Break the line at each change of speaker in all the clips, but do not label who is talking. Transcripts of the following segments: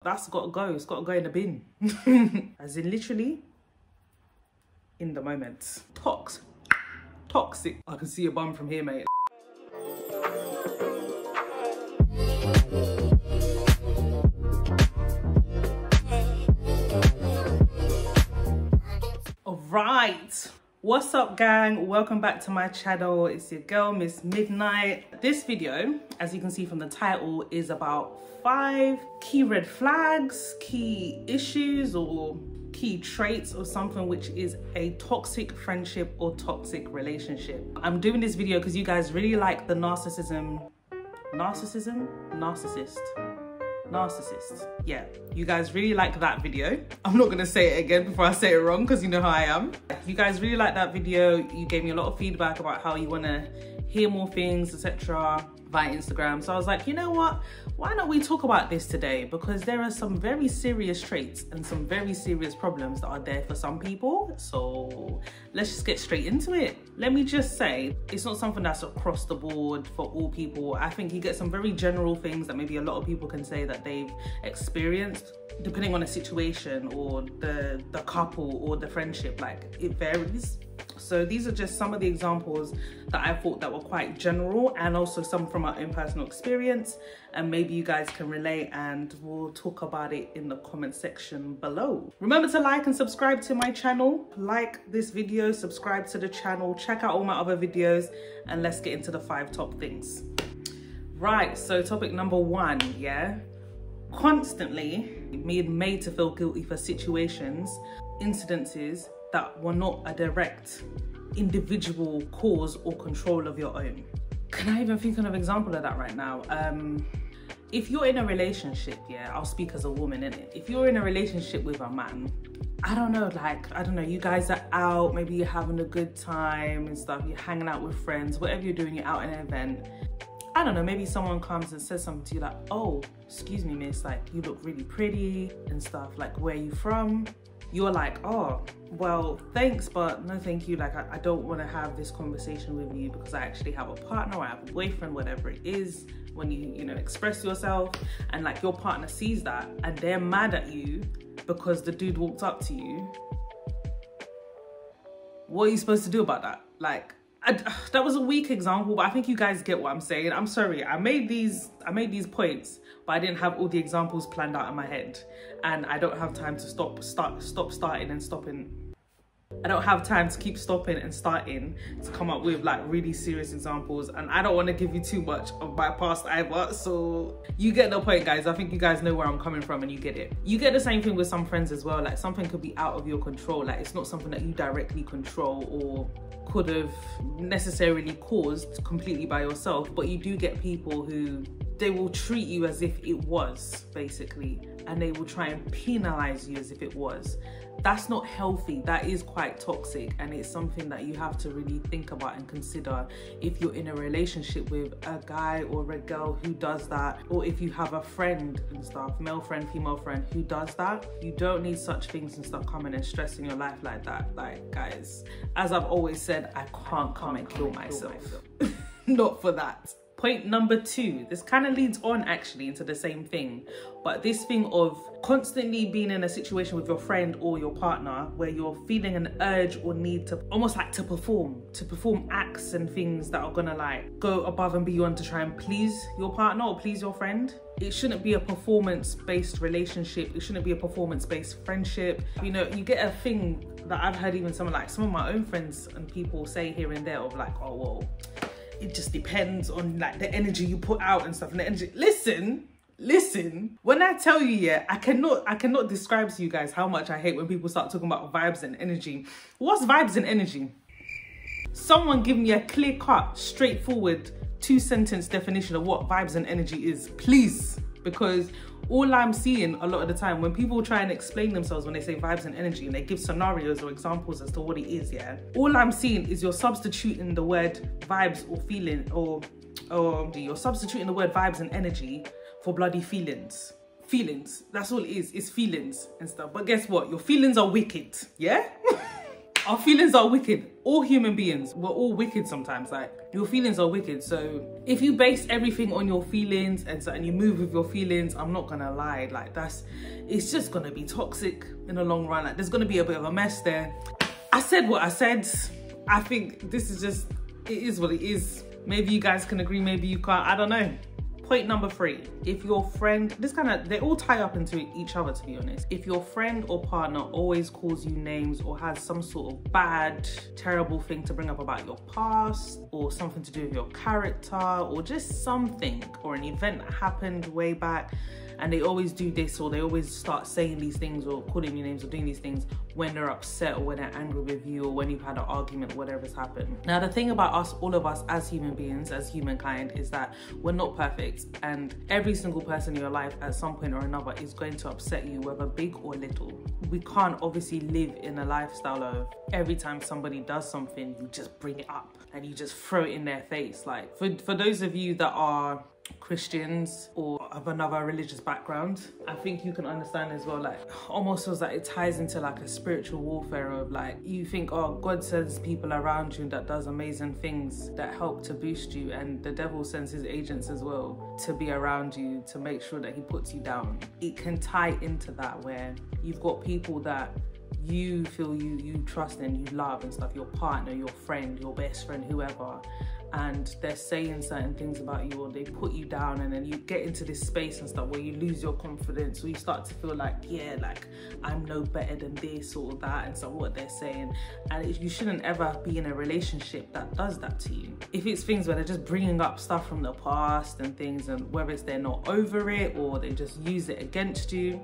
That's got to go. It's got to go in the bin. As in literally in the moment. Toxic. I can see your bum from here, mate. Alright. What's up, gang? Welcome back to my channel. It's your girl, Miss Midnight. This video, as you can see from the title, is about 5 key red flags, key issues, or key traits of something which is a toxic friendship or toxic relationship. I'm doing this video because you guys really like the narcissist. Yeah, you guys really like that video. I'm not gonna say it again before I say it wrong because you know how I am. You guys really like that video. You gave me a lot of feedback about how you want to hear more things, etc. via Instagram. So I was like, you know what, why not we talk about this today? Because there are some very serious traits and some very serious problems that are there for some people. So let's just get straight into it. Let me just say, it's not something that's across the board for all people. I think you get some very general things that maybe a lot of people can say that they've experienced, depending on the situation or the couple or the friendship. Like, it varies. So these are just some of the examples that I thought that were quite general, and also some from our own personal experience, and maybe you guys can relate, and we'll talk about it in the comment section below. Remember to like and subscribe to my channel. Like this video, subscribe to the channel, check out all my other videos, and let's get into the 5 top things. Right, so topic number 1, yeah? Constantly being made to feel guilty for situations, incidences that were not a direct individual cause or control of your own. Can I even think of an example of that right now? If you're in a relationship, yeah, I'll speak as a woman, innit? If you're in a relationship with a man, I don't know, you guys are out, maybe you're having a good time and stuff, you're hanging out with friends, whatever you're doing, you're out in an event. I don't know, maybe someone comes and says something to you like, oh, excuse me, miss, like, you look really pretty and stuff, like, where are you from? You're like, oh, well, thanks, but no thank you. Like, I don't want to have this conversation with you because I actually have a partner, or I have a boyfriend, whatever it is. When you know, express yourself, and like your partner sees that and they're mad at you because the dude walked up to you, what are you supposed to do about that? Like, that was a weak example, but I think you guys get what I'm saying. I'm sorry, I made these points, but I didn't have all the examples planned out in my head, and I don't have time to starting and stopping. I don't have time to keep stopping and starting to come up with like really serious examples, and I don't want to give you too much of my past either. So you get the point, guys. I think you guys know where I'm coming from, and you get it. You get the same thing with some friends as well. Like, something could be out of your control. Like, it's not something that you directly control or could have necessarily caused completely by yourself, but you do get people who, they will treat you as if it was, basically, and they will try and penalize you as if it was. That's not healthy. That is quite toxic, and it's something that you have to really think about and consider if you're in a relationship with a guy or a girl who does that, or if you have a friend and stuff, male friend, female friend, who does that. You don't need such things and stuff coming and stressing your life like that. Like, guys, as I've always said, I can't come and kill myself. Not for that. Point number 2, this kind of leads on actually into the same thing, but this thing of constantly being in a situation with your friend or your partner where you're feeling an urge or need to almost like to perform acts and things that are gonna like go above and beyond to try and please your partner or please your friend. It shouldn't be a performance-based relationship. It shouldn't be a performance-based friendship. You know, you get a thing that I've heard even some of my own friends and people say here and there of like, oh, well, it just depends on like the energy you put out and stuff. And the energy, listen, when I tell you, yeah, I cannot describe to you guys how much I hate when people start talking about vibes and energy. What's vibes and energy? Someone give me a clear-cut, straightforward 2-sentence definition of what vibes and energy is, please. Because all I'm seeing a lot of the time when people try and explain themselves when they say vibes and energy and they give scenarios or examples as to what it is, yeah, all I'm seeing is you're substituting the word vibes or feeling, or you're substituting the word vibes and energy for bloody feelings. Feelings, that's all it is feelings and stuff. But guess what? Your feelings are wicked, yeah? Our feelings are wicked. All human beings, we're all wicked sometimes. Like, your feelings are wicked. So if you base everything on your feelings and you move with your feelings, I'm not gonna lie, like it's just gonna be toxic in the long run. Like, there's gonna be a bit of a mess there. I said what I said. I think this is just, it is what it is. Maybe you guys can agree, maybe you can't, I don't know. Point number 3, if your friend, they all tie up into each other, to be honest. If your friend or partner always calls you names or has some sort of bad, terrible thing to bring up about your past, or something to do with your character, or just something, or an event that happened way back, and they always do this, or they always start saying these things or calling you names or doing these things when they're upset or when they're angry with you or when you've had an argument or whatever's happened. Now, the thing about us, all of us as human beings, as humankind, is that we're not perfect, and every single person in your life at some point or another is going to upset you, whether big or little. We can't obviously live in a lifestyle of every time somebody does something, you just bring it up and you just throw it in their face. Like, for those of you that are Christians or of another religious background, I think you can understand as well, like, almost feels like it ties into like a spiritual warfare of, like, you think, oh, God sends people around you that does amazing things that help to boost you, and the devil sends his agents as well to be around you to make sure that he puts you down. It can tie into that, where you've got people that you feel you trust and you love and stuff, your partner, your friend, your best friend, whoever, and they're saying certain things about you, or they put you down, and then you get into this space and stuff where you lose your confidence, or you start to feel like, yeah, like, I'm no better than this or that, and so what they're saying. And you shouldn't ever be in a relationship that does that to you. If it's things where they're just bringing up stuff from the past and things, and whether it's they're not over it or they just use it against you,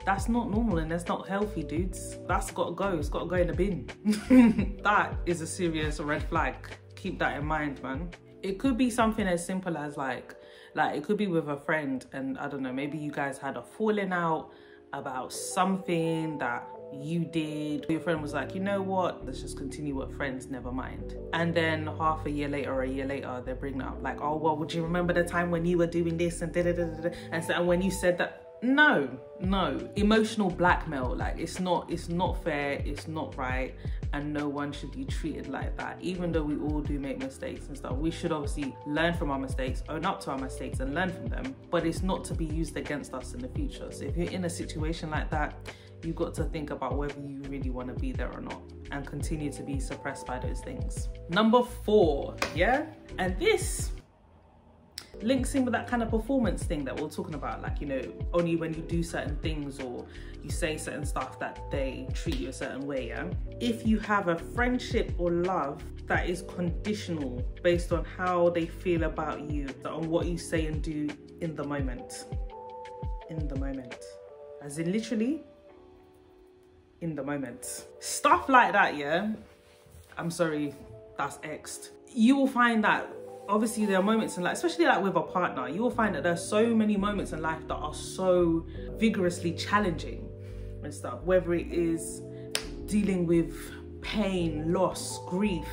that's not normal and that's not healthy, dudes. That's gotta go, it's gotta go in the bin. That is a serious red flag. Keep that in mind, man. It could be something as simple as like it could be with a friend, and I don't know, maybe you guys had a falling out about something that you did. Your friend was like, you know what, let's just continue with friends, never mind. And then half a year later or a year later, they bring up like, oh, well, would you remember the time when you were doing this and da-da-da-da-da? And so, and when you said that, no, emotional blackmail, like, it's not fair, it's not right, and no one should be treated like that. Even though we all do make mistakes and stuff, we should obviously learn from our mistakes, own up to our mistakes and learn from them, but it's not to be used against us in the future. So if you're in a situation like that, you've got to think about whether you really want to be there or not, and continue to be suppressed by those things. Number 4, yeah, and this links in with that kind of performance thing that we're talking about, like, you know, only when you do certain things or you say certain stuff that they treat you a certain way, yeah? If you have a friendship or love that is conditional based on how they feel about you, on what you say and do in the moment, as in literally in the moment, stuff like that, yeah, I'm sorry, that's X'd. You will find that obviously there are moments in life, especially like with a partner, you will find that there's so many moments in life that are so vigorously challenging and stuff, whether it is dealing with pain, loss, grief,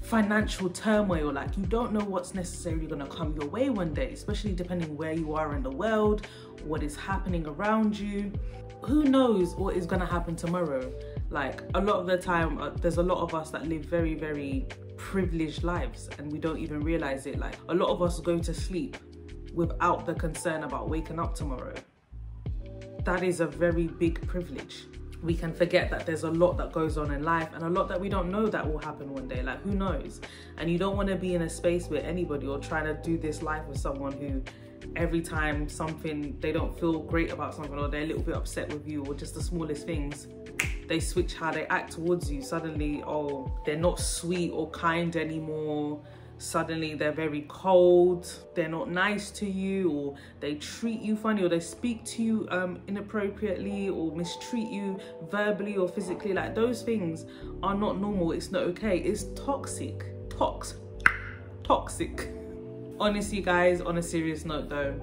financial turmoil. Like, you don't know what's necessarily going to come your way one day, especially depending where you are in the world, what is happening around you. Who knows what is going to happen tomorrow? Like, a lot of the time, there's a lot of us that live very, very privileged lives and we don't even realize it. Like, a lot of us go to sleep without the concern about waking up tomorrow. That is a very big privilege. We can forget that there's a lot that goes on in life and a lot that we don't know that will happen one day. Like, who knows? And you don't want to be in a space where anybody, or trying to do this life with someone who every time something, they don't feel great about something, or they're a little bit upset with you, or just the smallest things, they switch how they act towards you. Suddenly, oh, they're not sweet or kind anymore. Suddenly they're very cold, they're not nice to you, or they treat you funny, or they speak to you inappropriately, or mistreat you verbally or physically. Like, those things are not normal. It's not okay. It's toxic. Toxic. Honestly, guys, on a serious note though,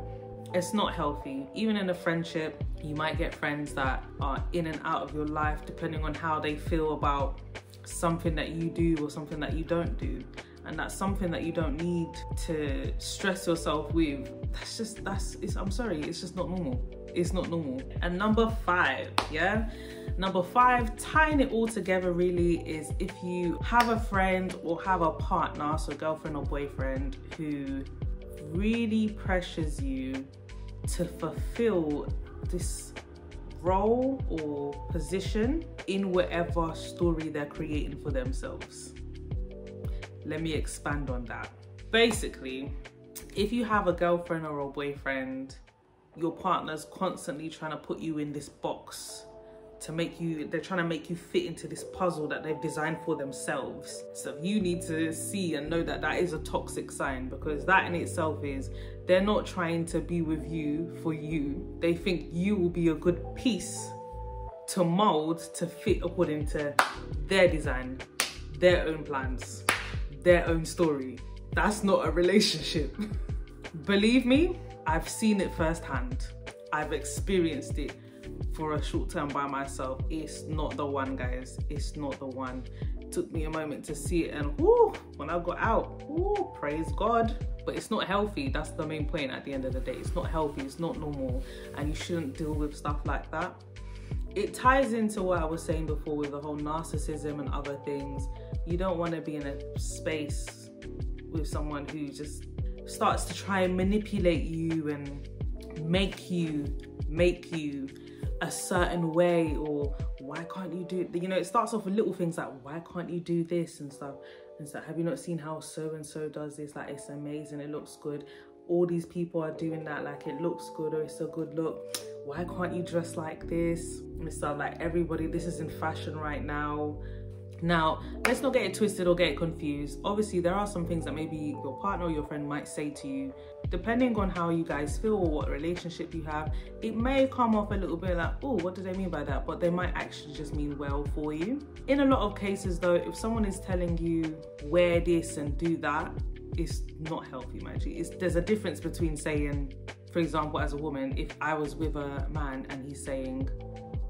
it's not healthy. Even in a friendship, you might get friends that are in and out of your life depending on how they feel about something that you do or something that you don't do. And that's something that you don't need to stress yourself with. I'm sorry, it's just not normal. It's not normal. And number 5, yeah? Number 5, tying it all together really, is if you have a friend or have a partner, so girlfriend or boyfriend, who really pressures you to fulfill this role or position in whatever story they're creating for themselves. Let me expand on that. Basically, if you have a girlfriend or a boyfriend, your partner's constantly trying to put you in this box to make you, they're trying to make you fit into this puzzle that they've designed for themselves. So you need to see and know that that is a toxic sign, because that in itself is, they're not trying to be with you for you. They think you will be a good piece to mold to fit according to their design, their own plans, their own story. That's not a relationship. Believe me, I've seen it firsthand. I've experienced it for a short term by myself. It's not the one, guys. It's not the one. It took me a moment to see it, and whoo, when I got out, whoo, praise God. But it's not healthy. That's the main point at the end of the day. It's not healthy, it's not normal, and you shouldn't deal with stuff like that. It ties into what I was saying before with the whole narcissism and other things. You don't want to be in a space with someone who just starts to try and manipulate you and make you a certain way, or why can't you do it? You know, it starts off with little things like, why can't you do this and stuff. And it's like, have you not seen how so and so does this? Like, it's amazing, it looks good. All these people are doing that, like it looks good, or it's a good look. Why can't you dress like this? And stuff like, everybody, this is in fashion right now. Now, let's not get it twisted or get it confused. Obviously, there are some things that maybe your partner or your friend might say to you, depending on how you guys feel or what relationship you have. It may come off a little bit like, oh, what do they mean by that? But they might actually just mean well for you. In a lot of cases though, if someone is telling you wear this and do that, it's not healthy, actually. There's a difference between saying, for example, as a woman, if I was with a man and he's saying,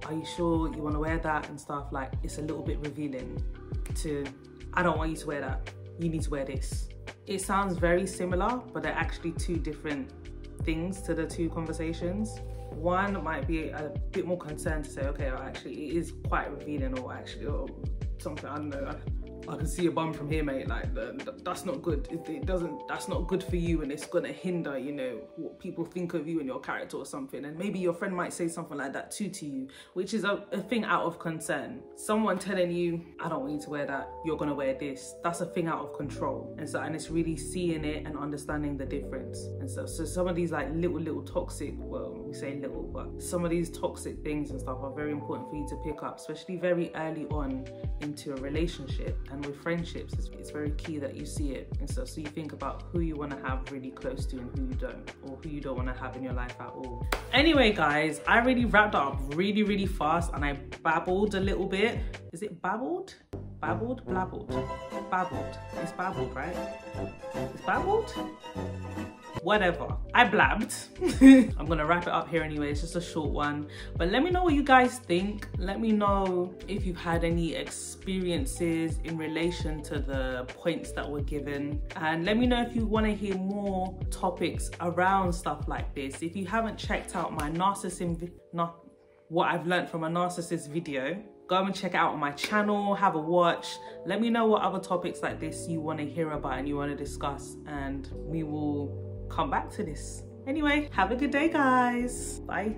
are you sure you want to wear that and stuff, like, it's a little bit revealing to, I don't want you to wear that, you need to wear this. It sounds very similar, but they're actually two different things to the two conversations. One might be a bit more concerned to say, okay, well, actually it is quite revealing, or actually, or something, I don't know, I can see a bum from here, mate. Like, that's not good. That's not good for you, and it's gonna hinder, you know, what people think of you and your character or something. And maybe your friend might say something like that too to you, which is a thing out of concern. Someone telling you, I don't want you to wear that, you're gonna wear this. That's a thing out of control. And it's really seeing it and understanding the difference. And so some of these like little toxic, well, we say little, but some of these toxic things and stuff are very important for you to pick up, especially very early on into a relationship. And with friendships, it's very key that you see it and stuff, so you think about who you want to have really close to and who you don't, or who you don't want to have in your life at all. Anyway guys, I really wrapped up really fast, and I babbled a little bit. Is it babbled? Babbled? Blabbled? Babbled. It's babbled, right? It's babbled? Whatever, I blabbed. I'm gonna wrap it up here anyway. It's just a short one, but let me know what you guys think. Let me know if you've had any experiences in relation to the points that were given, and let me know if you want to hear more topics around stuff like this. If you haven't checked out my what I've learned from a narcissist video, go and check it out on my channel, have a watch. Let me know what other topics like this you want to hear about and you want to discuss, and we will come back to this. Anyway, have a good day, guys. Bye.